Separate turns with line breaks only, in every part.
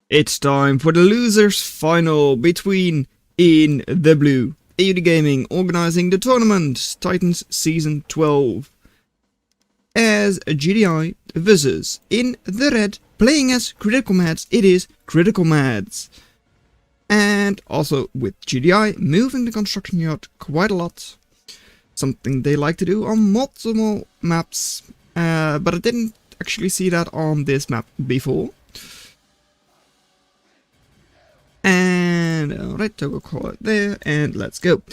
It's time for the losers final between In the Blue, AOD Gaming organizing the tournament, Titans Season 12, as GDI versus In the Red, playing as CriticalMeds, it is CriticalMeds. And also with GDI moving the construction yard quite a lot, something they like to do on multiple maps, but I didn't actually see that on this map before. And alright, I'll call it there, and let's go.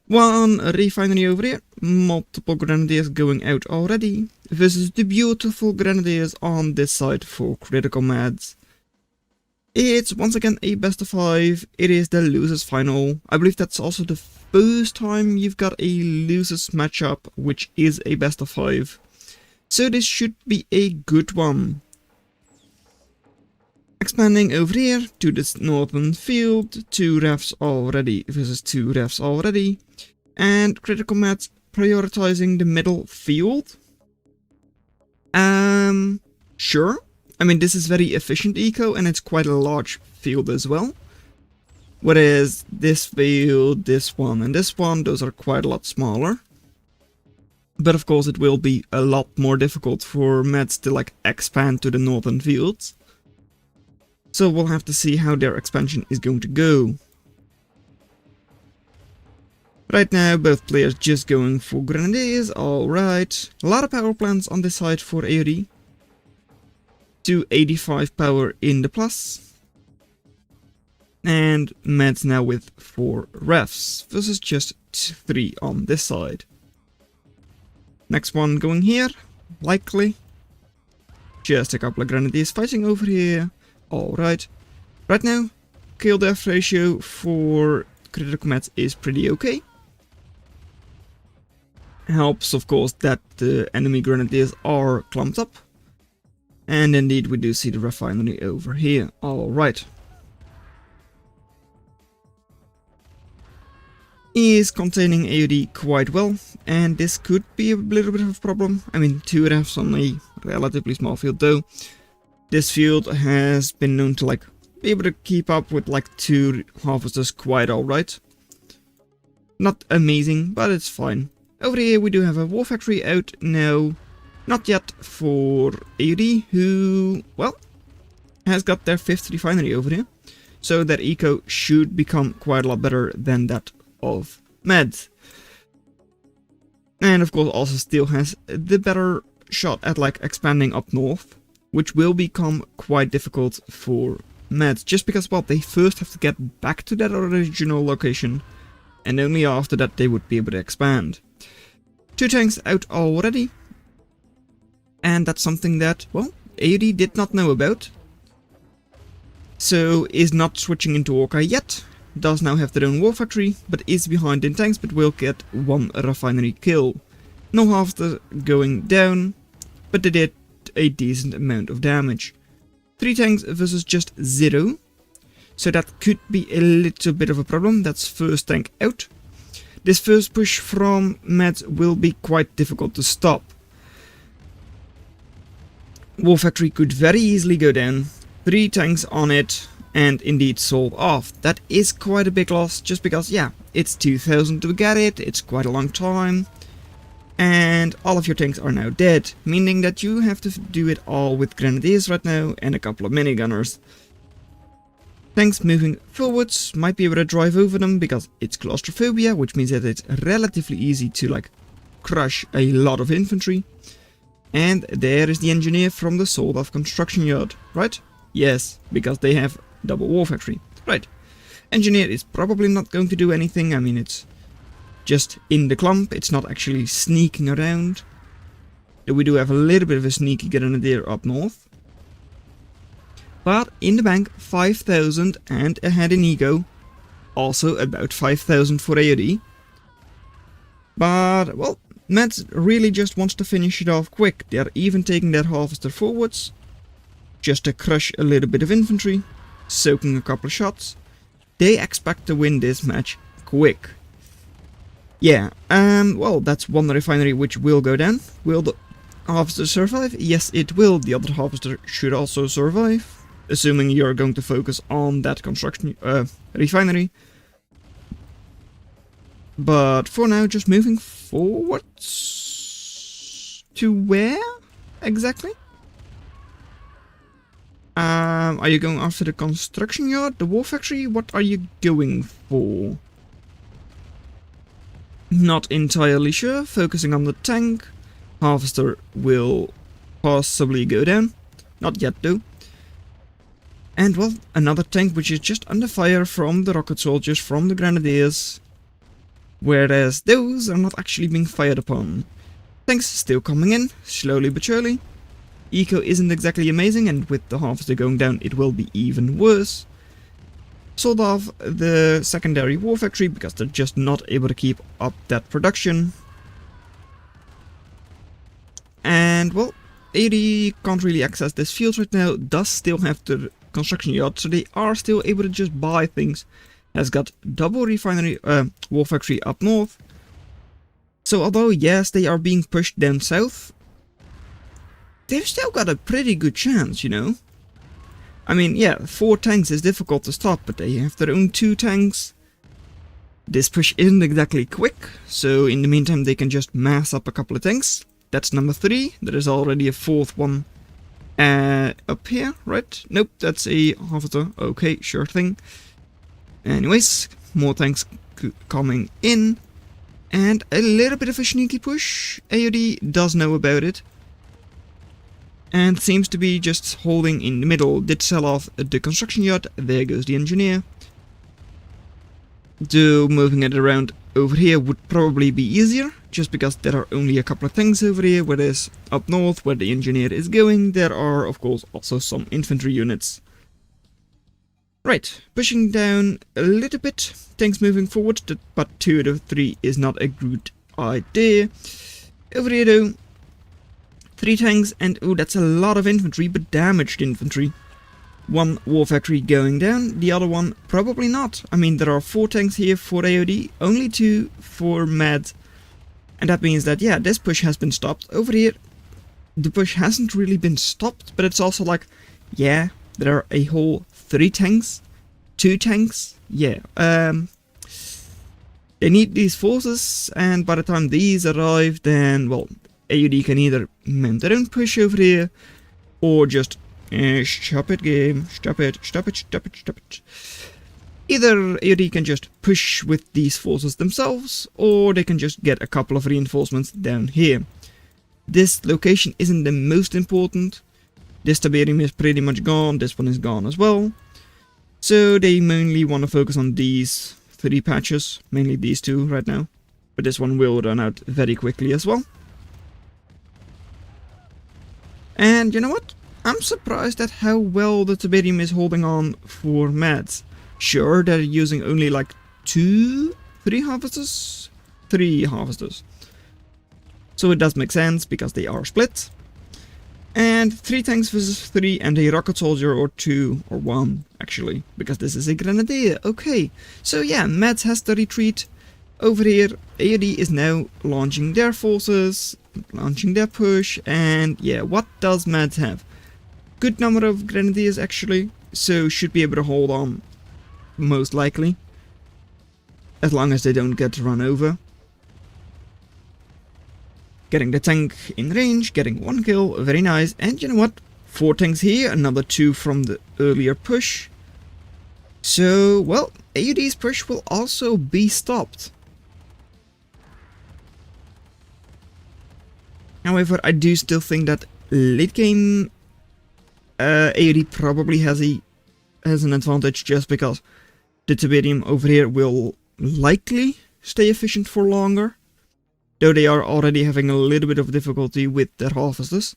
One refinery over here, multiple grenadiers going out already, versus the beautiful grenadiers on this side for CriticalMeds. It's once again a best of 5, it is the losers final. I believe that's also the first time you've got a losers matchup, which is a best of 5. So this should be a good one. Expanding over here to this northern field, 2 refs already versus 2 refs already, and CriticalMeds prioritizing the middle field. Sure. I mean, this is very efficient eco and it's quite a large field as well. Whereas this field, this one and this one, those are quite a lot smaller. But of course it will be a lot more difficult for Meds to like expand to the northern fields. So we'll have to see how their expansion is going to go. Right now, both players just going for grenadiers, alright. A lot of power plants on this side for AOD. 285 power in the plus. And Meds now with 4 refs, versus just 3 on this side. Next one going here, likely. Just a couple of grenadiers fighting over here. Alright, right now, kill death ratio for CriticalMeds is pretty okay. Helps, of course, that the enemy grenadiers are clumped up. And indeed, we do see the refinery over here. Alright. Is containing AOD quite well, and this could be a little bit of a problem. I mean, 2 refs on a relatively small field though. This field has been known to like be able to keep up with like 2 harvesters quite alright. Not amazing, but it's fine. Over here we do have a war factory out now. Not yet for AOD, who, well, has got their 5th refinery over here. So their eco should become quite a lot better than that of Meds. And of course also still has the better shot at like expanding up north, which will become quite difficult for Meds, just because, well, they first have to get back to that original location, and only after that they would be able to expand. 2 tanks out already, and that's something that, well, AOD did not know about, so is not switching into Orca yet, does now have their own war factory, but is behind in tanks, but will get 1 refinery kill. No harvester going down, but they did a decent amount of damage. 3 tanks versus just 0, so that could be a little bit of a problem. That's first tank out. This first push from Meds will be quite difficult to stop. War factory could very easily go down, 3 tanks on it, and indeed sold off. That is quite a big loss, just because, yeah, it's 2000 to get it, it's quite a long time. And all of your tanks are now dead, meaning that you have to do it all with grenadiers right now and a couple of minigunners. Tanks moving forwards, might be able to drive over them because it's claustrophobia, which means that it's relatively easy to like crush a lot of infantry. And there is the engineer from the sold off construction yard, right? Yes, because they have double war factory, right. Engineer is probably not going to do anything, I mean it's just in the clump, it's not actually sneaking around. Though we do have a little bit of a sneaky grenadier up north. But in the bank, 5000 and ahead in ego. Also about 5000 for AOD. But, well, Meds really just wants to finish it off quick. They're even taking their harvester forwards. Just to crush a little bit of infantry. Soaking a couple of shots. They expect to win this match quick. Yeah, well, that's 1 refinery which will go down. Will the harvester survive? Yes, it will. The other harvester should also survive. assuming you're going to focus on that construction refinery. But for now, just moving forwards to where exactly? Are you going after the construction yard, the war factory? What are you going for? Not entirely sure. Focusing on the tank. Harvester will possibly go down. Not yet though. And well, another tank which is just under fire from the rocket soldiers, from the grenadiers. Whereas those are not actually being fired upon. Tanks still coming in, slowly but surely. Eco isn't exactly amazing, and with the harvester going down it will be even worse. Sold off the secondary war factory because they're just not able to keep up that production. And well, AOD can't really access this field right now, does still have the construction yard, so they are still able to just buy things. Has got double refinery war factory up north. So although yes, they are being pushed down south, they've still got a pretty good chance, you know. I mean, yeah, 4 tanks is difficult to stop, but they have their own 2 tanks. This push isn't exactly quick, so in the meantime they can just mass up a couple of tanks. That's number 3. There is already a 4th one up here, right? Nope, that's a harvester. Okay, sure thing. Anyways, more tanks coming in. And a little bit of a sneaky push. AOD does know about it. And seems to be just holding in the middle. Did sell off the construction yard. There goes the engineer. Though moving it around over here would probably be easier, just because there are only a couple of tanks over here, whereas up north, where the engineer is going, there are of course also some infantry units. Right, pushing down a little bit, tanks moving forward, but 2 out of 3 is not a good idea. Over here though, 3 tanks, and oh, that's a lot of infantry, but damaged infantry. 1 war factory going down, the other one probably not. I mean, there are 4 tanks here for AOD, only 2 for Med. And that means that, yeah, this push has been stopped. Over here, the push hasn't really been stopped, but it's also like, yeah, there are a whole 3 tanks, 2 tanks, yeah. They need these forces, and by the time these arrive, then, well, AOD can either mount their own push over here, or just stop it, game, stop it. Either AOD can just push with these forces themselves, or they can just get a couple of reinforcements down here. This location isn't the most important. This Tiberium is pretty much gone, this one is gone as well. So they mainly want to focus on these 3 patches, mainly these 2 right now. But this one will run out very quickly as well. And you know what? I'm surprised at how well the Tiberium is holding on for Meds. Sure, they're using only like 3 harvesters? 3 harvesters. So it does make sense, because they are split. And 3 tanks versus 3, and a rocket soldier or 2, or 1 actually, because this is a grenadier. Okay, so yeah, Meds has to retreat. Over here, AOD is now launching their forces, launching their push, and yeah, what does Meds have? Good number of grenadiers actually, so should be able to hold on, most likely. As long as they don't get run over. Getting the tank in range, getting 1 kill, very nice. And you know what? 4 tanks here, another 2 from the earlier push. So, well, AOD's push will also be stopped. However, I do still think that late game AOD probably has an advantage, just because the Tiberium over here will likely stay efficient for longer. Though they are already having a little bit of difficulty with their harvesters.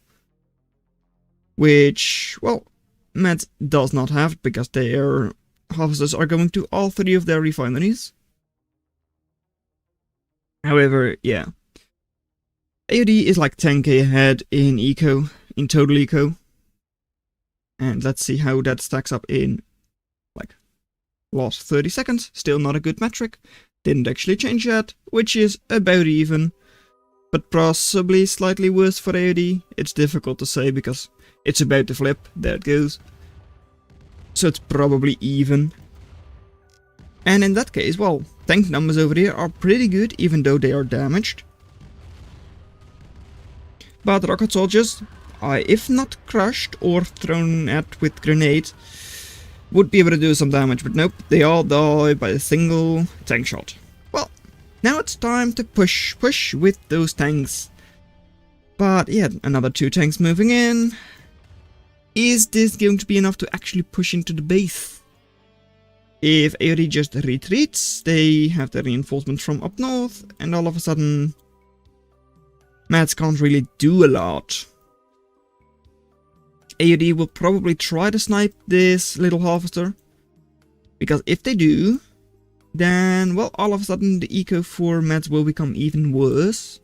Which, well, Meds does not have, because their harvesters are going to all 3 of their refineries. However, yeah. AOD is like 10k ahead in eco, in total eco. And let's see how that stacks up in, like, last 30 seconds. Still not a good metric. Didn't actually change yet, which is about even. But possibly slightly worse for AOD. It's difficult to say, because it's about to flip. There it goes. So it's probably even. And in that case, well, tank numbers over here are pretty good, even though they are damaged. But rocket soldiers, if not crushed or thrown at with grenades, would be able to do some damage. But nope, they all die by a single tank shot. Well, now it's time to push with those tanks. But yeah, another 2 tanks moving in. Is this going to be enough to actually push into the base? If AOD just retreats, they have the reinforcements from up north, and all of a sudden, Mads can't really do a lot. AOD will probably try to snipe this little harvester, because if they do, then, well, all of a sudden the eco for Mads will become even worse.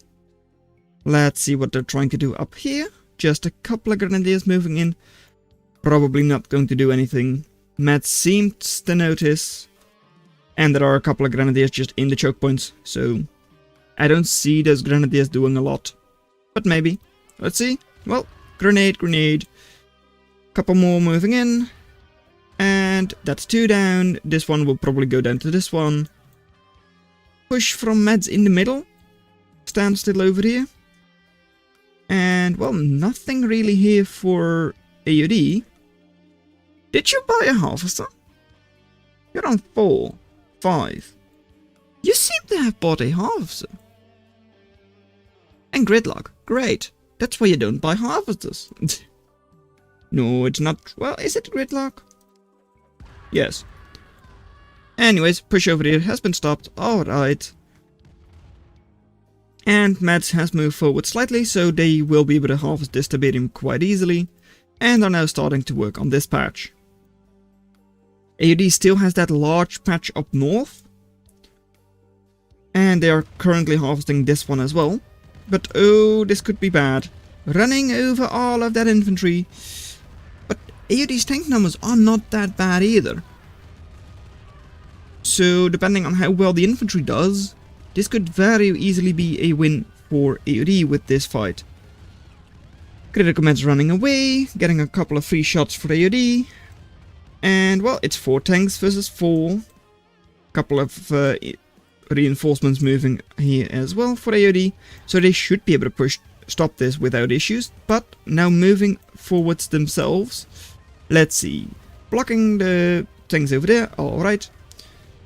Let's see what they're trying to do up here. Just a couple of grenadiers moving in, probably not going to do anything. Mads seems to notice, and there are a couple of grenadiers just in the choke points, so I don't see those grenadiers doing a lot. But maybe. Let's see. Well, grenade. Couple more moving in. And that's 2 down. This one will probably go down to this one. Push from Mads in the middle. Stand still over here. And, well, nothing really here for AOD. Did you buy a harvester? You're on 4, 5. You seem to have bought a harvester. And gridlock. Great. That's why you don't buy harvesters. No, it's not. Well, is it gridlock? Yes. Anyways, push over here has been stopped. Alright. And Mads has moved forward slightly, so they will be able to harvest this Tiberium quite easily. And are now starting to work on this patch. AOD still has that large patch up north. And they are currently harvesting this one as well. But oh, this could be bad. Running over all of that infantry. But AOD's tank numbers are not that bad either. So depending on how well the infantry does, this could very easily be a win for AOD with this fight. CriticalMeds running away, getting a couple of free shots for AOD. And well, it's 4 tanks versus 4. Couple of reinforcements moving here as well for AOD. So they should be able to stop this without issues. But now moving forwards themselves. Let's see. Blocking the tanks over there, alright.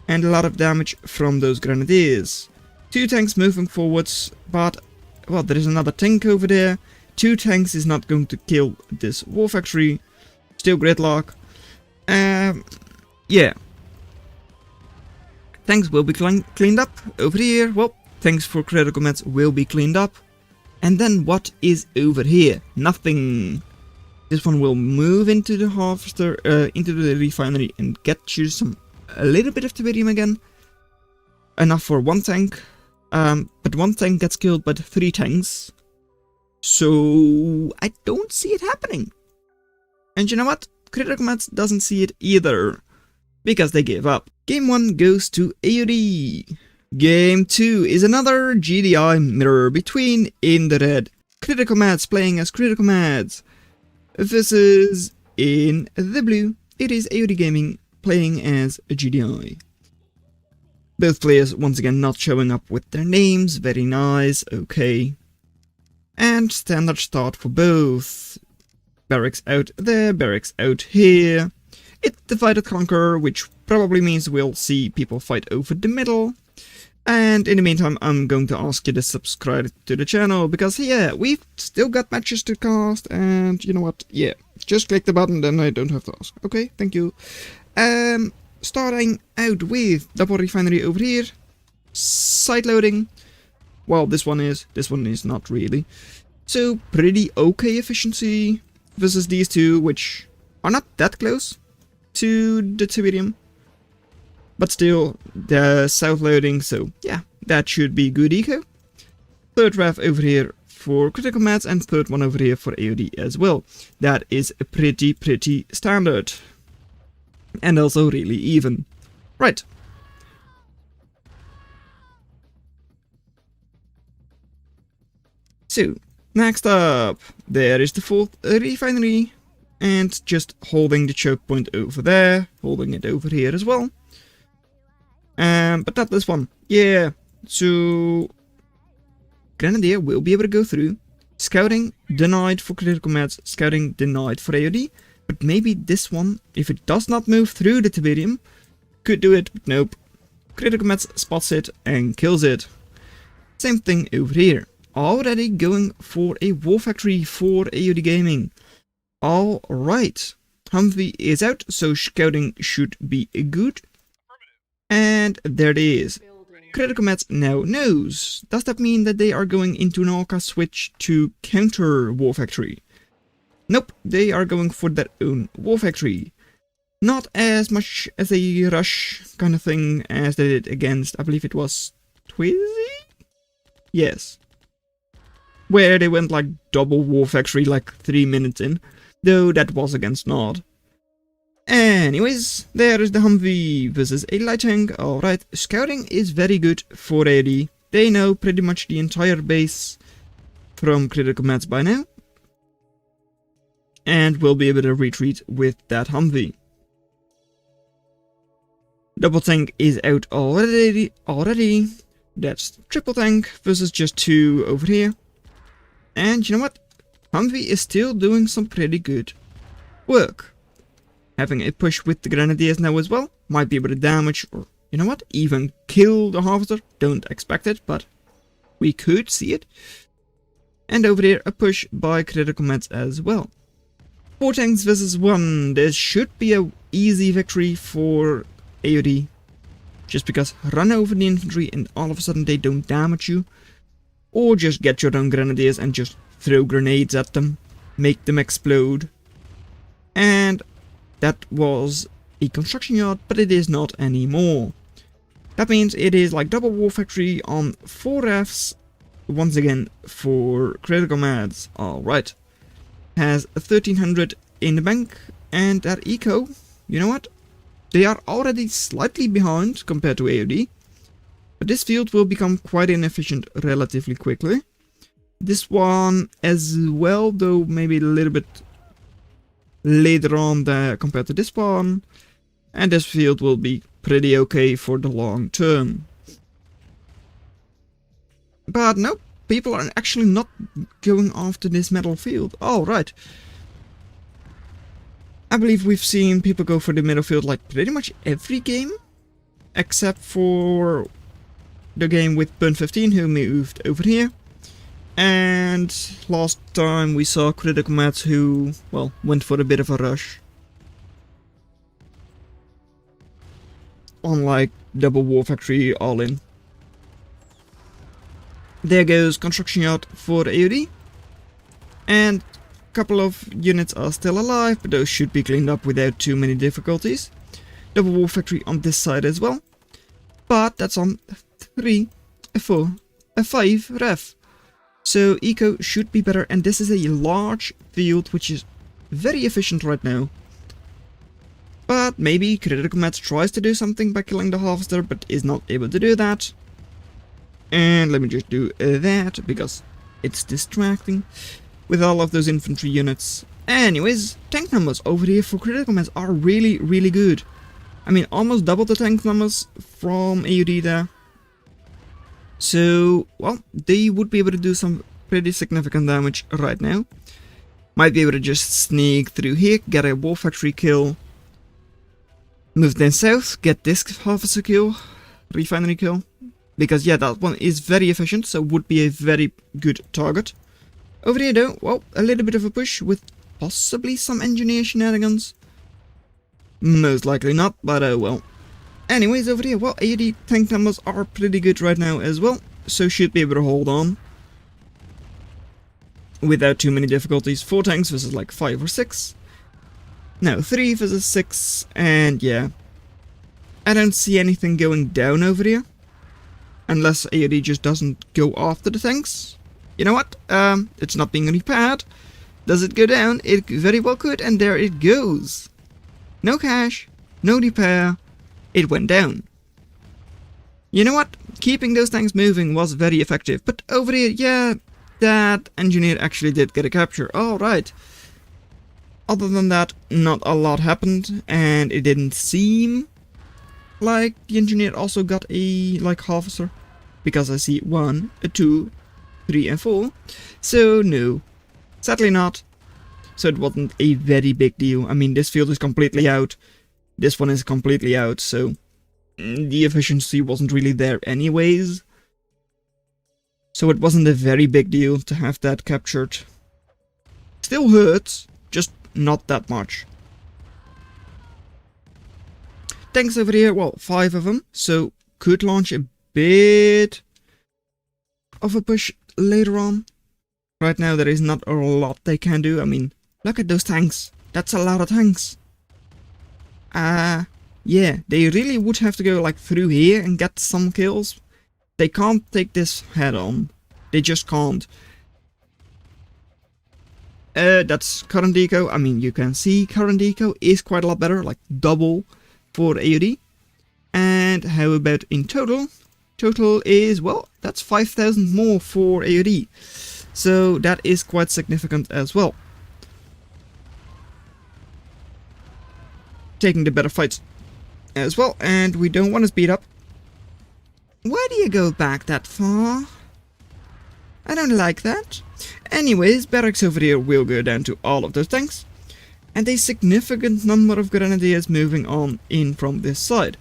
And a lot of damage from those grenadiers. 2 tanks moving forwards, but well, there is another tank over there. 2 tanks is not going to kill this war factory. Still gridlock. Yeah. Tanks will be cleaned up over here. Well, tanks for CriticalMeds will be cleaned up. And then what is over here? Nothing. This one will move into the harvester, into the refinery and get you a little bit of Tiberium again. Enough for 1 tank. But 1 tank gets killed by 3 tanks. So I don't see it happening. And you know what? CriticalMeds doesn't see it either. Because they gave up. Game 1 goes to AOD. Game 2 is another GDI mirror between in the red. CriticalMeds playing as CriticalMeds. Versus in the blue, it is AOD Gaming playing as a GDI. Both players once again not showing up with their names, very nice, okay. And standard start for both. Barracks out there, barracks out here. It's divided conquer, which probably means we'll see people fight over the middle. And in the meantime, I'm going to ask you to subscribe to the channel, because yeah, we've still got matches to cast, and you know what, yeah, just click the button, then I don't have to ask. Okay, thank you. Starting out with double refinery over here. Side loading. Well, this one is not really. So, pretty okay efficiency versus these two, which are not that close to the Tiberium. But still, they're south loading, so yeah, that should be good eco. Third ref over here for CriticalMeds, and third one over here for AOD as well. That is pretty standard. And also really even. Right. So, next up, there is the fourth refinery. and just holding the choke point over there, holding it over here as well. But not this one. Yeah, so Grenadier will be able to go through. Scouting denied for critical meds, scouting denied for AOD. But maybe this one, if it does not move through the Tiberium, could do it, but nope. Critical meds spots it and kills it. Same thing over here. Already going for a war factory for AOD Gaming. Alright. Humvee is out, so scouting should be good. And there it is. Critical Meds now knows. Does that mean that they are going into an orca switch to counter war factory? Nope, they are going for their own war factory. Not as much as a rush kind of thing as they did against, I believe it was Twizzy? Yes. Where they went like double war factory like 3 minutes in, though that was against Nod. Anyways, there is the Humvee versus a light tank. Alright, scouting is very good for AOD. They know pretty much the entire base from critical meds by now. And will be able to retreat with that Humvee. Double tank is out already. That's triple tank versus just 2 over here. And you know what? Humvee is still doing some pretty good work. Having a push with the Grenadiers now as well. Might be able to damage or, you know what, even kill the Harvester. Don't expect it, but we could see it. And over there, a push by critical meds as well. 4 tanks versus 1. This should be a easy victory for AOD. Just because run over the infantry and all of a sudden they don't damage you. Or just get your own Grenadiers and just throw grenades at them. Make them explode. And that was a construction yard, but it is not anymore. That means it is like double war factory on 4 Fs. Once again for critical meds. Alright. Has 1300 in the bank. And that eco, you know what? They are already slightly behind compared to AOD. But this field will become quite inefficient relatively quickly. This one as well, though maybe a little bit later on compared to this one. And this field will be pretty okay for the long term. But no, people are actually not going after this metal field. Oh, right. I believe we've seen people go for the middle field like pretty much every game. Except for the game with Burn 15 who moved over here. And last time we saw critical meds who, well, went for a bit of a rush. On like double war factory all in. There goes construction yard for AOD. And a couple of units are still alive, but those should be cleaned up without too many difficulties. Double war factory on this side as well. But that's on 3, a 4, a 5 ref. So eco should be better, and this is a large field which is very efficient right now. But maybe critical meds tries to do something by killing the harvester, but is not able to do that. And let me just do that, because it's distracting with all of those infantry units. Anyways, tank numbers over here for critical meds are really, really good. I mean, almost double the tank numbers from AOD there. So, well, they would be able to do some pretty significant damage right now. Might be able to just sneak through here, get a war factory kill. Move then south, get this harvester kill, refinery kill. Because yeah, that one is very efficient, so would be a very good target. Over here though, well, a little bit of a push with possibly some engineer shenanigans. Most likely not, but oh well. Anyways, over here, well, AOD tank numbers are pretty good right now as well, so should be able to hold on without too many difficulties. 4 tanks versus like 5 or 6. No, 3 versus 6, and yeah. I don't see anything going down over here. Unless AOD just doesn't go after the tanks. You know what? It's not being repaired. Does it go down? It very well could, and there it goes. No cash, no repair. It went down. You know what? Keeping those tanks moving was very effective. But over here, yeah, that engineer actually did get a capture. Alright. Other than that, not a lot happened, and it didn't seem like the engineer also got a harvester, because I see 1, 2, 3 and 4, so no, sadly not. So it wasn't a very big deal. I mean, this field is completely out, this one is completely out, so the efficiency wasn't really there anyways. So it wasn't a very big deal to have that captured. Still hurts, just not that much. Tanks over here, well, 5 of them, so could launch a bit of a push later on. Right now there is not a lot they can do. I mean, look at those tanks. That's a lot of tanks. Yeah, they really would have to go like through here and get some kills. They can't take this head on. They just can't. That's current eco. I mean, you can see current eco is quite a lot better, like double for AOD. And how about in total? Total is, well, that's 5,000 more for AOD. So that is quite significant as well. Taking the better fights as well, and we don't want to speed up. Why do you go back that far? I don't like that. Anyways, barracks over here will go down to all of those tanks, and a significant number of grenadiers moving on in from this side.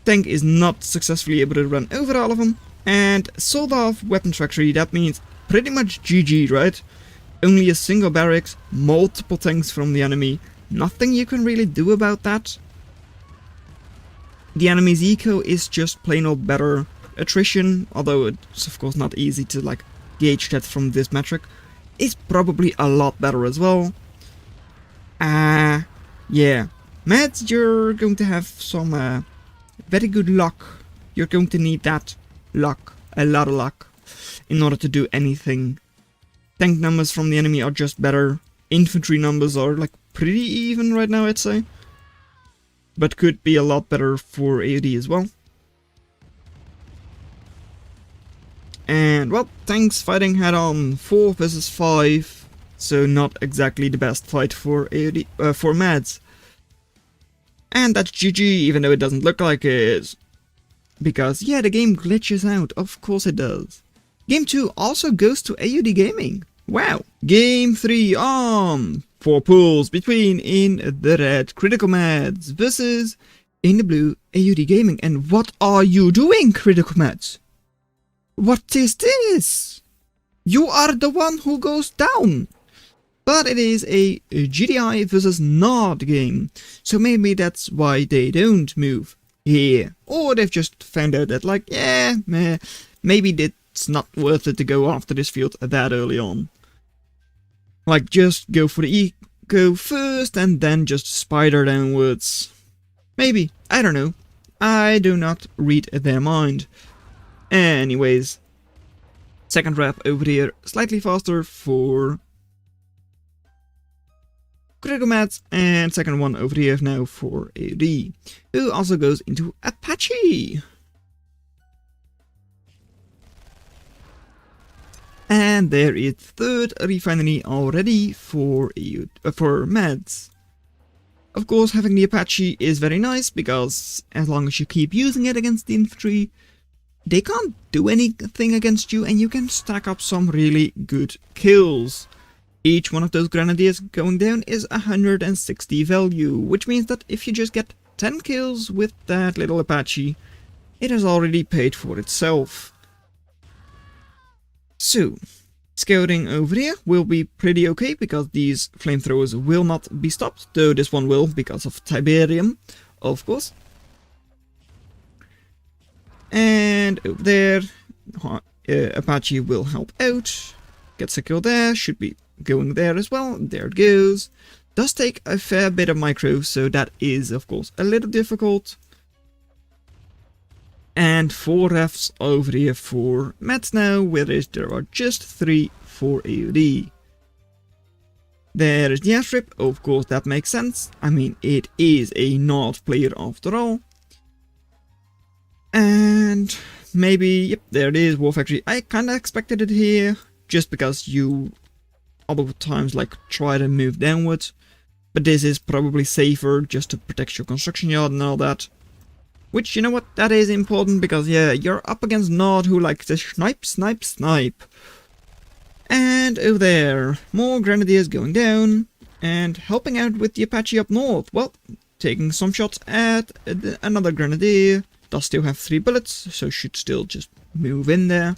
Tank is not successfully able to run over all of them, and sold off weapons factory. That means pretty much GG, right? Only a single barracks, multiple tanks from the enemy, nothing you can really do about that. The enemy's eco is just plain old better. Attrition, although it's of course not easy to like gauge that from this metric, is probably a lot better as well. Yeah. Meds, you're going to have some very good luck. You're going to need that luck, a lot of luck, in order to do anything. Tank numbers from the enemy are just better. Infantry numbers are like pretty even right now, I'd say. But could be a lot better for AOD as well. And well, tanks fighting head on 4 versus 5. So not exactly the best fight for AOD, for Mads. And that's GG, even though it doesn't look like it is. Because yeah, the game glitches out, of course it does. Game 2 also goes to AOD Gaming. Wow. Game 3 on. 4 pools between in the red CriticalMeds versus in the blue AOD Gaming. And what are you doing, CriticalMeds? What is this? You are the one who goes down. But it is a GDI versus NOD game, so maybe that's why they don't move here. Or they've just found out that like, yeah, maybe it's not worth it to go after this field that early on. Like, just go for the eco first and then just spider downwards. Maybe, I don't know. I do not read their mind. Anyways, second rep over here, slightly faster for CriticalMeds, and second one over here now for AOD, who also goes into Apache. And there is third refinery already for Meds. Of course, having the Apache is very nice, because as long as you keep using it against the infantry, they can't do anything against you, and you can stack up some really good kills. Each one of those grenadiers going down is 160 value, which means that if you just get 10 kills with that little Apache, it has already paid for itself. So, scouting over here will be pretty okay, because these flamethrowers will not be stopped, though this one will because of Tiberium, of course. And over there, Apache will help out, gets a kill there, should be going there as well, there it goes. Does take a fair bit of micro, so that is of course a little difficult. And 4 refs over here for Meds now, whereas there are just 3 for AOD. There is the airstrip, of course that makes sense, I mean it is a NOD player after all. And maybe, yep, there it is, War Factory. I kinda expected it here, just because you other times like try to move downwards. But this is probably safer just to protect your construction yard and all that. Which, you know what, that is important because, yeah, you're up against Nord who like to snipe, snipe, snipe. And over there, more grenadiers going down and helping out with the Apache up north. Well, taking some shots at another grenadier. Does still have 3 bullets, so should still just move in there.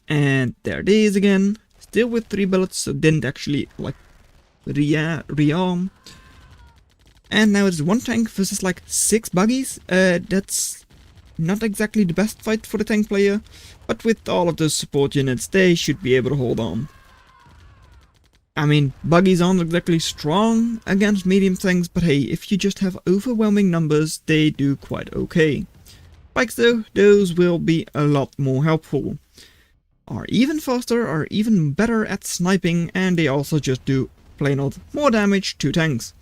And there it is again, still with 3 bullets, so didn't actually like rearm. And now it's 1 tank versus like 6 buggies. That's not exactly the best fight for the tank player, but with all of those support units, they should be able to hold on. I mean, buggies aren't exactly strong against medium tanks, but hey, if you just have overwhelming numbers, they do quite okay. Bikes though, those will be a lot more helpful. Are even faster, are even better at sniping, and they also just do plain old more damage to tanks.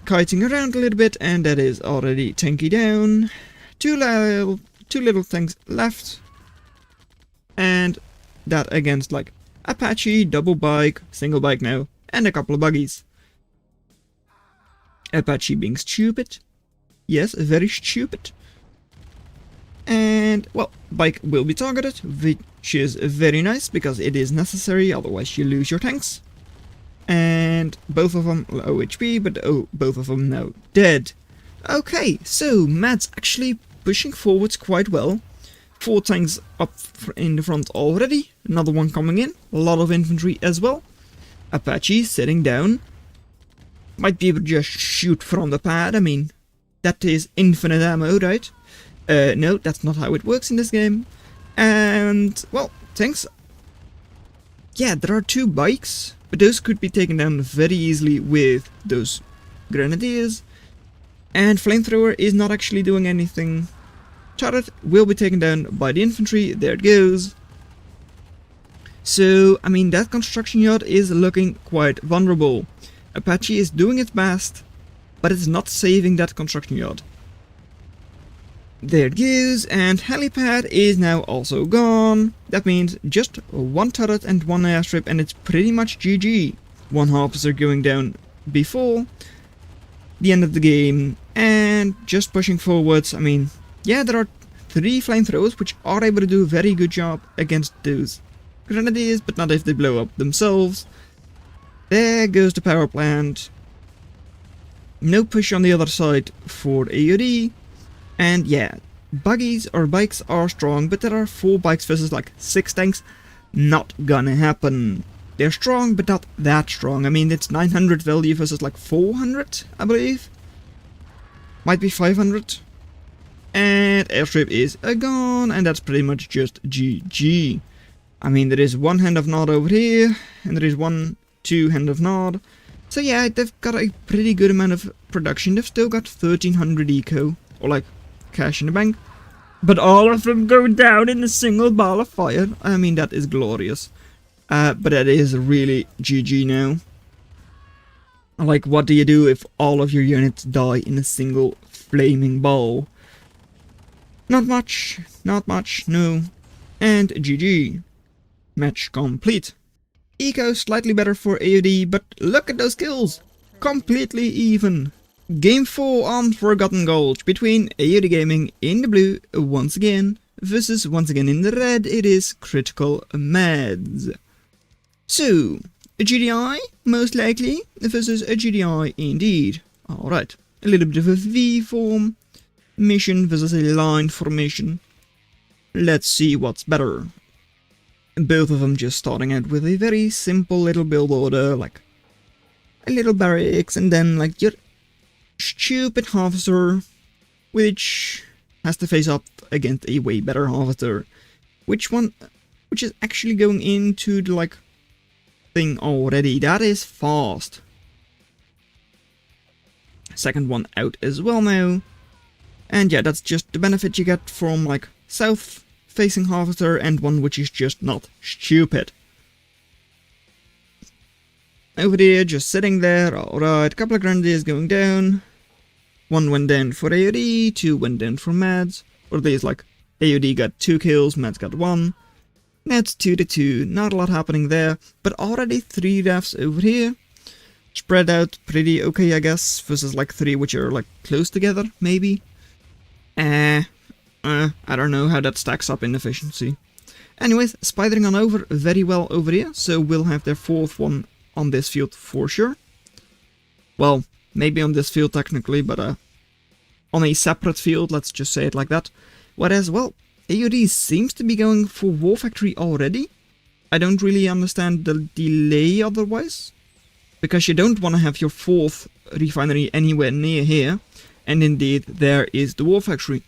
Kiting around a little bit, and that is already tanky down. Two little tanks left, and that against like Apache, double bike, single bike now, and a couple of buggies. Apache being stupid. Yes, very stupid. And, well, bike will be targeted, which is very nice, because it is necessary, otherwise you lose your tanks. And both of them low HP, but both of them now dead. Okay, so Matt's actually pushing forwards quite well. 4 tanks up in the front already, another one coming in, a lot of infantry as well. Apache sitting down. Might be able to just shoot from the pad, I mean, that is infinite ammo, right? No, that's not how it works in this game. And, well, tanks. Yeah, there are 2 bikes, but those could be taken down very easily with those grenadiers. And flamethrower is not actually doing anything. Turret will be taken down by the infantry, there it goes. So, I mean, that construction yard is looking quite vulnerable. Apache is doing its best, but it's not saving that construction yard. There it goes, and helipad is now also gone. That means just 1 turret and 1 airstrip, and it's pretty much GG. 1 officer going down before the end of the game, and just pushing forwards. I mean, yeah, there are 3 flamethrowers which are able to do a very good job against those grenadiers, but not if they blow up themselves. There goes the power plant. No push on the other side for AOD. And yeah, buggies or bikes are strong, but there are 4 bikes versus like 6 tanks. Not gonna happen. They're strong, but not that strong. I mean, it's 900 value versus like 400, I believe. Might be 500. And airstrip is gone, and that's pretty much just GG. I mean, there is 1 hand of Nod over here, and there is 2 hand of Nod. So yeah, they've got a pretty good amount of production. They've still got 1300 eco, or like cash in the bank. But all of them go down in a single ball of fire. I mean, that is glorious. But that is really GG now. Like, what do you do if all of your units die in a single flaming ball? Not much, no. And GG. Match complete. Eco slightly better for AOD, but look at those kills! Completely even. Game 4 on Forgotten Gulch between AOD Gaming in the blue once again, versus once again in the red, it is CriticalMeds. So, a GDI, most likely, versus a GDI indeed. Alright, a little bit of a V form. Mission versus a line formation. Let's see what's better. Both of them just starting out with a very simple little build order, like a little barracks, and then like your stupid officer, which has to face up against a way better officer. Which is actually going into the like thing already. That is fast. Second one out as well now. And yeah, that's just the benefit you get from like south facing harvester, and one which is just not stupid. Over there, just sitting there, alright, couple of grenadiers going down. 1 went down for AOD, 2 went down for Mads. Or there's like, AOD got 2 kills, Mads got 1. Now it's 2-2, not a lot happening there, but already 3 refs over here. Spread out pretty okay, I guess, versus like 3 which are like close together, maybe. I don't know how that stacks up in efficiency. Anyways, spidering on over very well over here, so we'll have their 4th one on this field for sure. Well, maybe on this field technically, but on a separate field, let's just say it like that. Whereas, well, AOD seems to be going for War Factory already. I don't really understand the delay otherwise, because you don't want to have your 4th refinery anywhere near here. And indeed, there is the War Factory.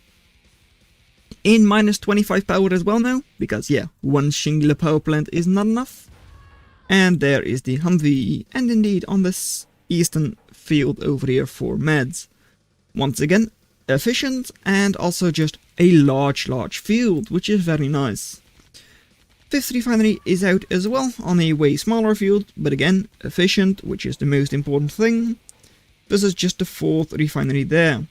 In minus 25 power as well now, because yeah, one singular power plant is not enough. And there is the Humvee, and indeed on this eastern field over here for meds. Once again, efficient, and also just a large field, which is very nice. 5th refinery is out as well, on a way smaller field, but again, efficient, which is the most important thing. This is just the 4th refinery there.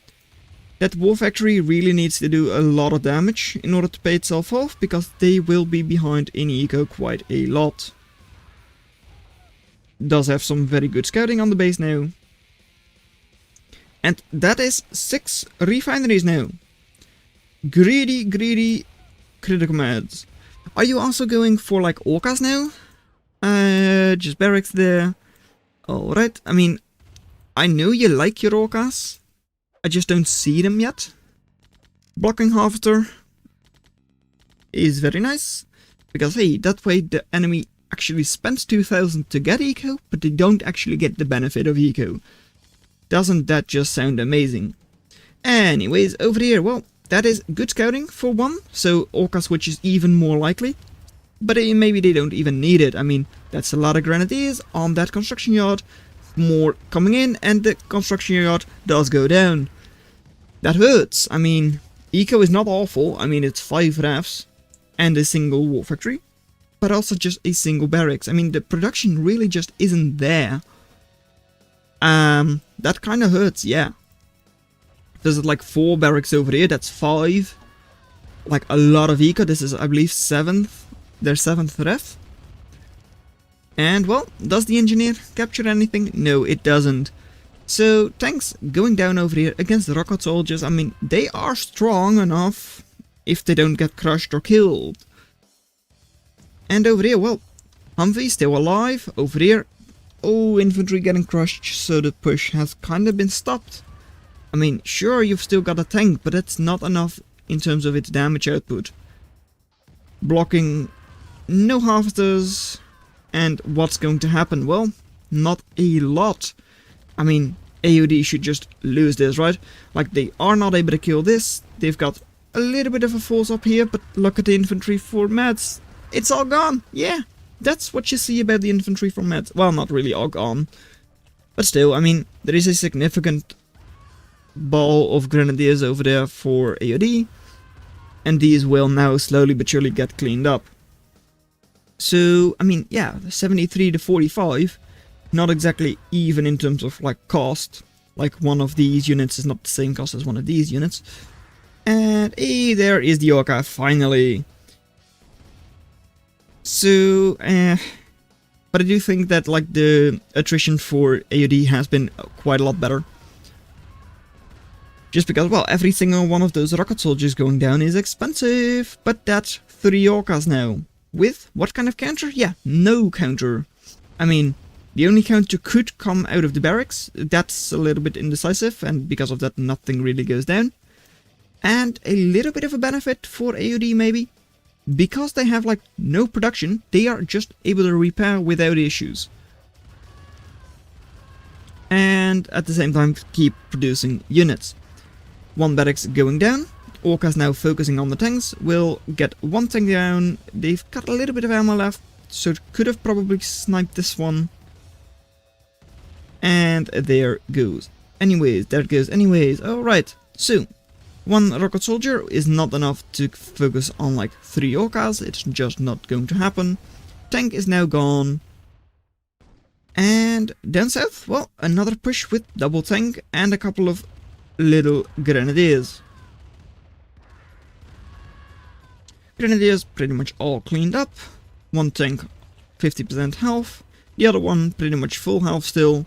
That War Factory really needs to do a lot of damage in order to pay itself off, because they will be behind in eco quite a lot. Does have some very good scouting on the base now. And that is 6 refineries now. Greedy CriticalMeds. Are you also going for like orcas now? Just barracks there. Alright, I mean, I know you like your orcas. I just don't see them yet. Blocking harvester is very nice, because hey, that way the enemy actually spends 2000 to get eco, but they don't actually get the benefit of eco. Doesn't that just sound amazing? Anyways, over here, well, that is good scouting for one, so orcas, which is even more likely. But maybe they don't even need it. I mean, that's a lot of grenadiers on that construction yard. More coming in, and the construction yard does go down. That hurts. I mean, eco is not awful. I mean, it's 5 rafs and a single war factory, but also just a single barracks. I mean, the production really just isn't there. That kind of hurts, yeah. There's like 4 barracks over here, that's 5. Like a lot of eco. This is, I believe, 7th. Their 7th ref. And, well, does the engineer capture anything? No, it doesn't. So, tanks going down over here against the rocket soldiers. I mean, they are strong enough if they don't get crushed or killed. And over here, well, Humvee still alive. Over here, oh, infantry getting crushed, so the push has kind of been stopped. I mean, sure, you've still got a tank, but that's not enough in terms of its damage output. Blocking, no harvesters. And what's going to happen? Well, not a lot. I mean, AOD should just lose this, right? Like, they are not able to kill this. They've got a little bit of a force up here, but look at the infantry for meds. It's all gone. Yeah, that's what you see about the infantry from meds. Well, not really all gone. But still, I mean, there is a significant ball of grenadiers over there for AOD. And these will now slowly but surely get cleaned up. So, I mean, yeah, 73 to 45, not exactly even in terms of, like, cost. Like, one of these units is not the same cost as one of these units. And, hey, there is the orca, finally. So, but I do think that, like, the attrition for AOD has been quite a lot better. Just because, well, every single one of those rocket soldiers going down is expensive. But that's 3 orcas now. With what kind of counter? Yeah, no counter. I mean, the only counter could come out of the barracks. That's a little bit indecisive, and because of that, nothing really goes down. And a little bit of a benefit for AOD, maybe. Because they have, like, no production, they are just able to repair without issues. And at the same time, keep producing units. 1 barracks going down. Orcas now focusing on the tanks, will get 1 tank down. They've got a little bit of ammo left, so could have probably sniped this one. And there goes. Anyways, there it goes. Anyways, alright. So, 1 rocket soldier is not enough to focus on like 3 orcas. It's just not going to happen. Tank is now gone. And down south, well, another push with double tank and a couple of little grenadiers. Grenadiers pretty much all cleaned up. One tank 50% health. The other one pretty much full health still.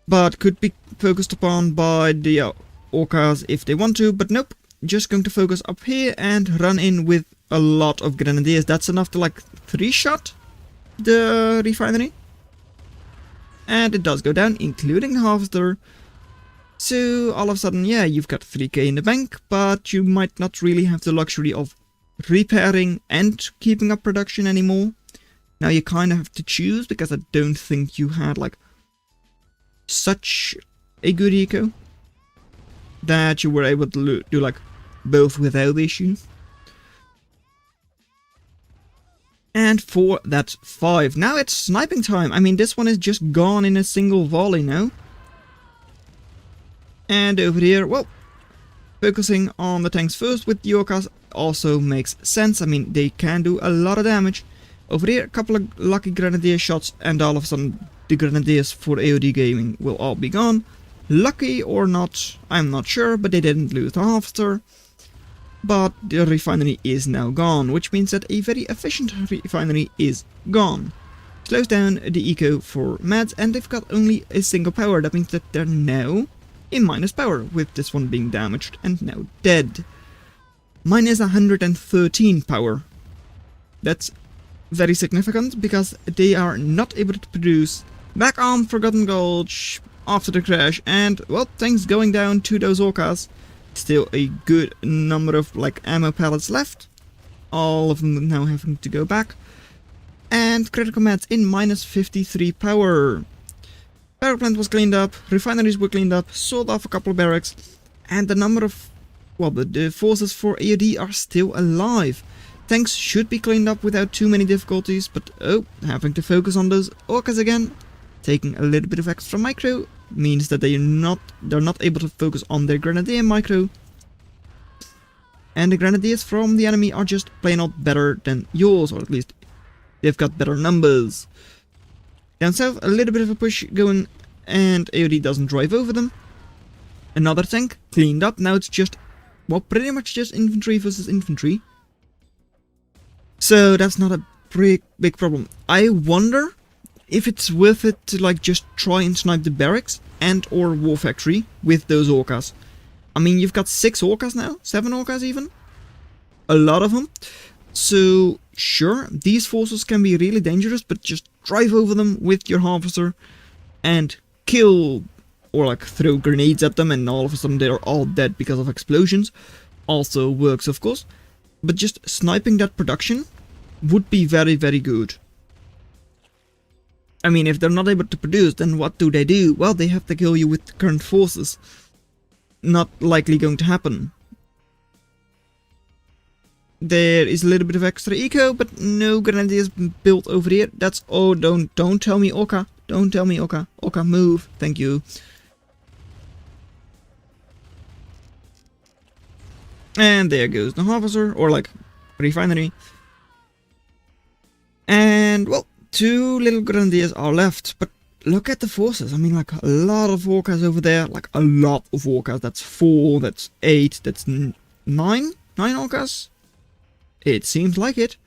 But could be focused upon by the orcas if they want to, but nope. Just going to focus up here and run in with a lot of grenadiers. That's enough to like 3-shot the refinery. And it does go down, including the harvester. So all of a sudden, yeah, you've got 3k in the bank, but you might not really have the luxury of repairing and keeping up production anymore. Now you kind of have to choose, because I don't think you had like such a good eco that you were able to do like both without issue. And for that 5. Now it's sniping time. I mean, this one is just gone in a single volley now. And over here, well, focusing on the tanks first with the orcas also makes sense. I mean, they can do a lot of damage. Over here, a couple of lucky grenadier shots, and all of a sudden the grenadiers for AOD Gaming will all be gone. Lucky or not, I'm not sure, but they didn't lose the harvester. But the refinery is now gone, which means that a very efficient refinery is gone. Slows down the eco for meds, and they've got only a single power. That means that they're now in minus power, with this one being damaged and now dead. Minus 113 power. That's very significant, because they are not able to produce. Back on Forgotten Gulch after the crash, and well, things going down to those orcas. Still a good number of like ammo pallets left. All of them now having to go back. And CriticalMeds in minus 53 power. Power plant was cleaned up, refineries were cleaned up, sold off a couple of barracks, and the number of, well, the forces for AOD are still alive. Tanks should be cleaned up without too many difficulties, but oh, having to focus on those orcas again, taking a little bit of extra micro, means that they're not able to focus on their grenadier micro. And the grenadiers from the enemy are just plain old better than yours, or at least they've got better numbers. Down south, a little bit of a push going, and AOD doesn't drive over them. Another tank cleaned up. Now it's just, well, pretty much just infantry versus infantry. So that's not a big problem. I wonder if it's worth it to like just try and snipe the barracks and or war factory with those orcas. I mean, you've got 6 orcas now, 7 orcas even. A lot of them. So sure, these forces can be really dangerous, but just drive over them with your harvester and kill, or like throw grenades at them, and all of a sudden they're all dead because of explosions. Also works, of course, but just sniping that production would be very, very good. I mean, if they're not able to produce, then what do? Well, they have to kill you with the current forces. Not likely going to happen. There is a little bit of extra eco, but no grenadiers built over here. That's, oh, don't tell me orca. Don't tell me orca. Orca, move. Thank you. And there goes the harvester, or like refinery. And well, 2 little grenadiers are left, but look at the forces. I mean, like a lot of orcas over there, like a lot of orcas. That's 4, that's 8, that's 9 orcas. It seems like it.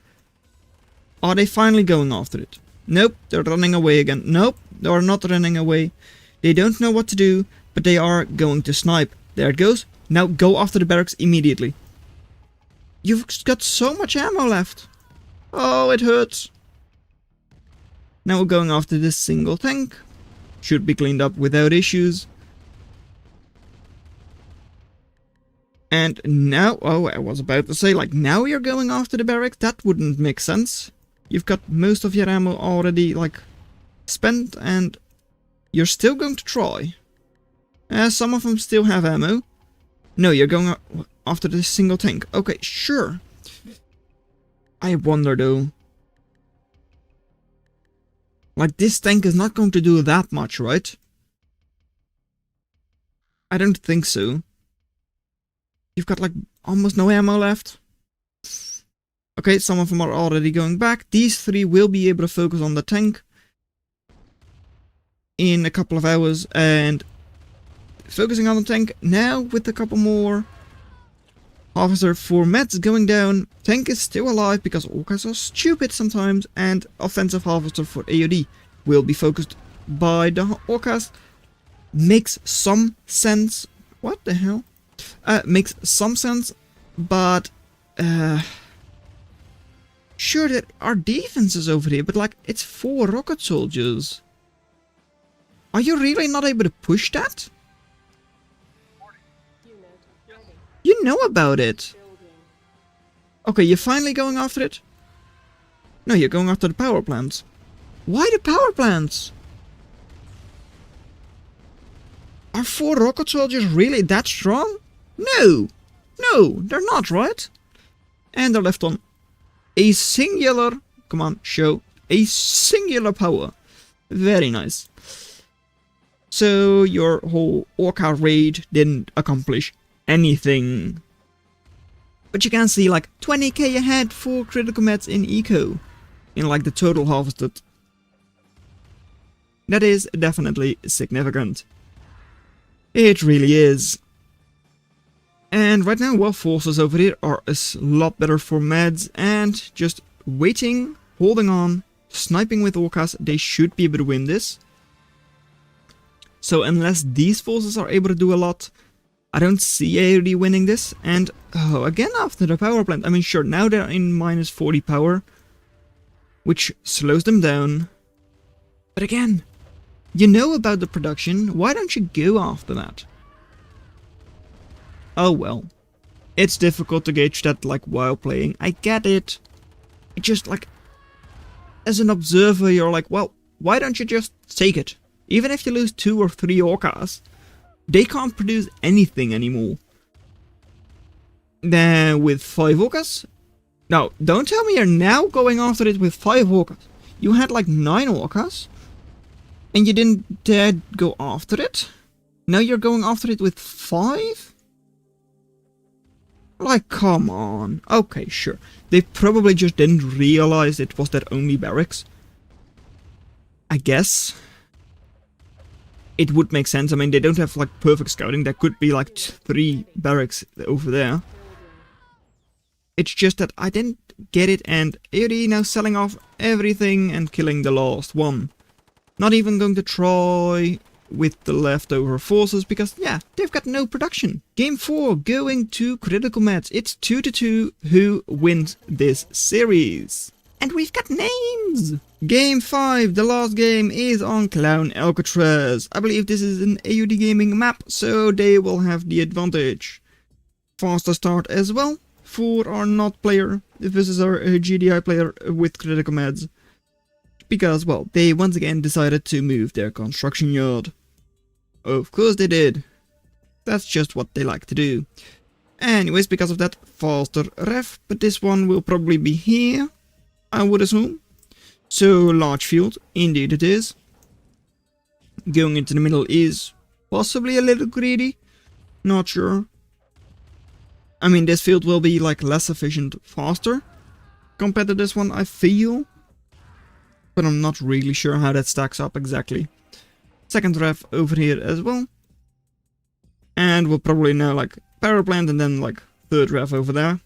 Are they finally going after it? Nope, they're running away again. Nope, they are not running away. They don't know what to do, but they are going to snipe. There it goes. Now go after the barracks immediately. You've got so much ammo left. Oh, it hurts. Now we're going after this single tank. Should be cleaned up without issues. And now, oh, I was about to say, like, now you're going after the barracks? That wouldn't make sense. You've got most of your ammo already, like, spent, and you're still going to try. Some of them still have ammo. No, you're going after this single tank. Okay, sure. I wonder, though. Like, this tank is not going to do that much, right? I don't think so. You've got like almost no ammo left. Okay, some of them are already going back. These 3 will be able to focus on the tank in a couple of hours, and focusing on the tank now with a couple more Officer for Meds going down. Tank is still alive because orcas are stupid sometimes. And offensive harvester for AOD will be focused by the orcas. Makes some sense. What the hell? Makes some sense, but sure, there are defenses over here, but like it's 4 rocket soldiers. Are you really not able to push that? You know about it. Okay, you're finally going after it? No, you're going after the power plants. Why the power plants? Are 4 rocket soldiers really that strong? No! No, they're not, right? And they're left on a singular... Come on, show. A singular power. Very nice. So your whole orca raid didn't accomplish anything. But you can see like 20k ahead for CriticalMeds in eco. In like the total harvested. That is definitely significant. It really is. And right now, well, forces over here are a lot better for meds, and just waiting, holding on, sniping with orcas, they should be able to win this. So unless these forces are able to do a lot, I don't see AOD winning this. And oh, again after the power plant, I mean sure, now they're in minus 40 power, which slows them down. But again, you know about the production, why don't you go after that? Oh well. It's difficult to gauge that like while playing, I get it. It just like, as an observer you're like, well, why don't you just take it? Even if you lose 2 or 3 orcas, they can't produce anything anymore. Then with 5 orcas? No, don't tell me you're now going after it with 5 orcas. You had like 9 orcas, and you didn't dare go after it? Now you're going after it with 5? Like, come on. Okay, sure. They probably just didn't realize it was their only barracks. I guess. It would make sense. I mean, they don't have like perfect scouting. There could be like 3 barracks over there. It's just that I didn't get it, and AOD now selling off everything and killing the last one. Not even going to try with the leftover forces because, yeah, they've got no production. Game 4 going to CriticalMeds. It's 2-2 who wins this series. And we've got names! Game 5, the last game, is on Clown Alcatraz. I believe this is an AOD Gaming map, so they will have the advantage. Faster start as well for our not player. This is our GDI player with CriticalMeds. Because, well, they once again decided to move their construction yard. Of course they did. That's just what they like to do. Anyways, because of that, faster ref, but this one will probably be here, I would assume. So, large field, indeed it is. Going into the middle is possibly a little greedy, not sure. I mean, this field will be like less efficient faster compared to this one, I feel. But I'm not really sure how that stacks up exactly. Second ref over here as well. And we'll probably now like power plant and then like third ref over there.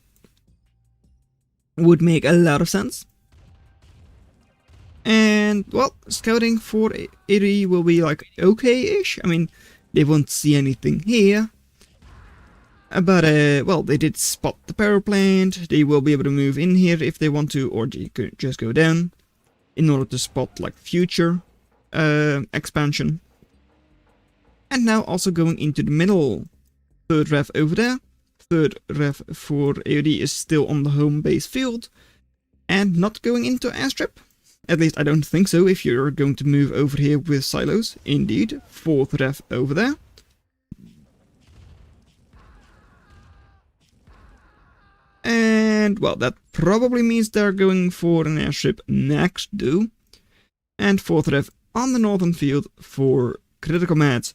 Would make a lot of sense. And well, scouting for AOD will be like okay-ish. I mean, they won't see anything here. But well, they did spot the power plant. They will be able to move in here if they want to, or they could just go down. In order to spot like future expansion. And now also going into the middle. Third ref over there. Third ref for AOD is still on the home base field. And not going into airstrip. At least I don't think so if you're going to move over here with silos. Indeed. Fourth ref over there. And, well, that probably means they're going for an airstrip next, though. And fourth ref on the northern field for CriticalMeds.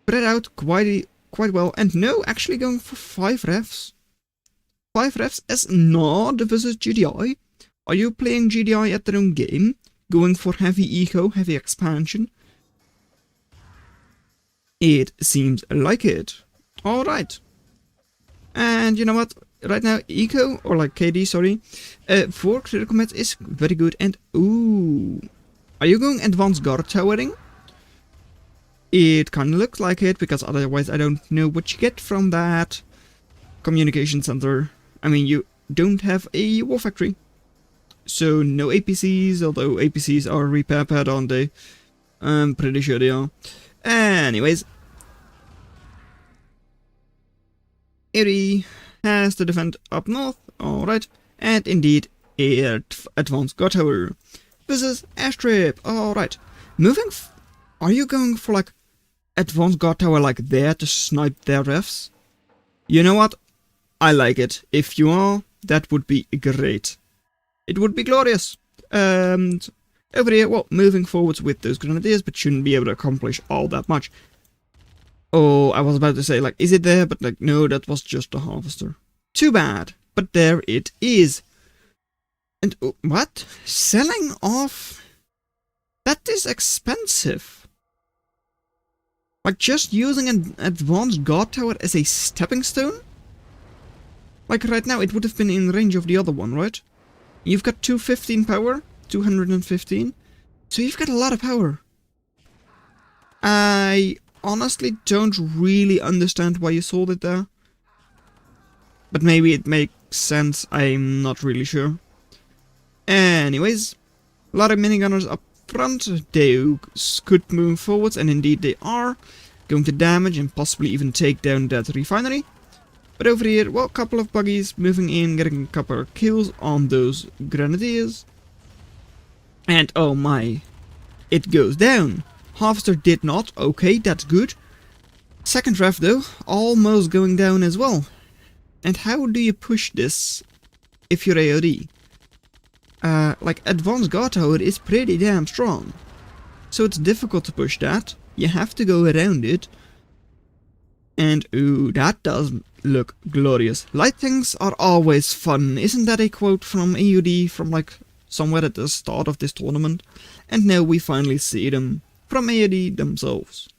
Spread out quite well. And no, actually going for 5 refs. 5 refs as NOD versus GDI. Are you playing GDI at their own game? Going for heavy eco, heavy expansion? It seems like it. Alright. And you know what? right now, Eco, or like KD, sorry, for CriticalMeds is very good. And ooh, are you going advanced guard towering? It kind of looks like it, because otherwise I don't know what you get from that. Communication center. I mean, you don't have a war factory. So no APCs, although APCs are repair pad, aren't they? I'm pretty sure they are. Anyways. AOD has to defend up north, alright. And indeed, advanced guard tower. This is airstrip, alright. Are you going for like advanced guard tower like there to snipe their refs? You know what? I like it. If you are, that would be great. It would be glorious. And over here, well, moving forwards with those grenadiers, but shouldn't be able to accomplish all that much. Oh, I was about to say, like, is it there? But like, no, that was just a harvester. Too bad. But there it is. And what? Selling off? That is expensive. Like, just using an advanced guard tower as a stepping stone? Like, right now, it would have been in range of the other one, right? You've got 215 power, 215. So you've got a lot of power. I honestly don't really understand why you sold it there. But maybe it makes sense, I'm not really sure. Anyways, a lot of minigunners up front. They could move forwards, and indeed they are. Going to damage and possibly even take down that refinery. But over here, well, a couple of buggies moving in, getting a couple of kills on those grenadiers. And oh my, it goes down. Harvester did not, okay, that's good. Second ref though, almost going down as well. And how do you push this if you're AOD? Like, advanced guard tower is pretty damn strong. So it's difficult to push that. You have to go around it. And ooh, that does look glorious. Light things are always fun. Isn't that a quote from AOD from like somewhere at the start of this tournament? And now we finally see them from AOD themselves.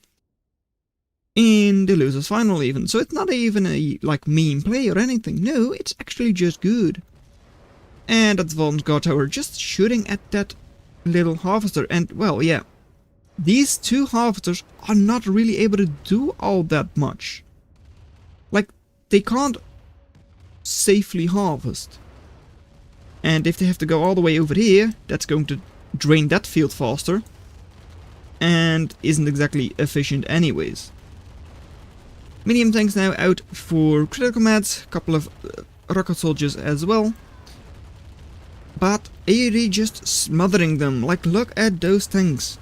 In the losers final even. So it's not even a like meme play or anything. No, it's actually just good. And advanced guard tower just shooting at that little harvester. And well, yeah. These two harvesters are not really able to do all that much. Like, they can't safely harvest. And if they have to go all the way over here, that's going to drain that field faster. And isn't exactly efficient anyways. Medium tanks now out for CriticalMeds, couple of rocket soldiers as well. But AOD just smothering them, like look at those tanks.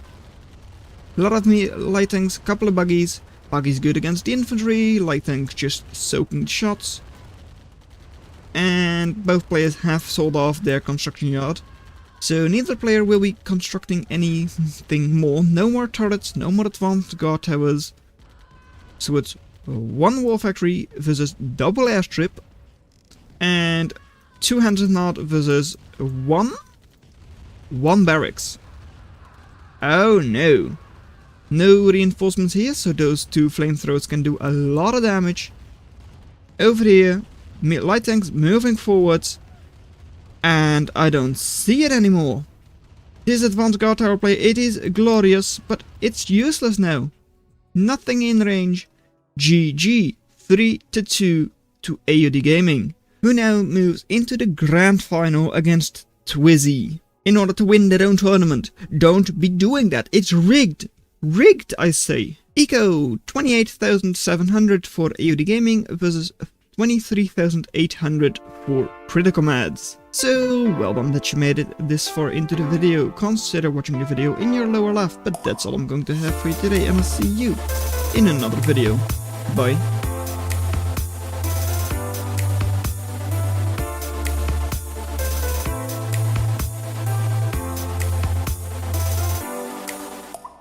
A lot of light tanks, couple of buggies. Buggies good against the infantry, light tanks just soaking shots. And both players have sold off their construction yard. So neither player will be constructing anything more. No more turrets, no more advanced guard towers. So it's one war factory versus double airstrip. And 200 nod versus one barracks. Oh no. No reinforcements here, so those two flamethrowers can do a lot of damage. Over here, light tanks moving forwards. And I don't see it anymore. This advanced guard tower play, it is glorious, but it's useless now. Nothing in range. GG, 3-2 to AOD Gaming, who now moves into the grand final against Twizzy in order to win their own tournament. Don't be doing that, it's rigged. Rigged, I say. Eco, 28,700 for AOD Gaming versus 23,800 for CriticalMeds. So, well done that you made it this far into the video. Consider watching the video in your lower left, but that's all I'm going to have for you today, and I'll see you in another video. Bye.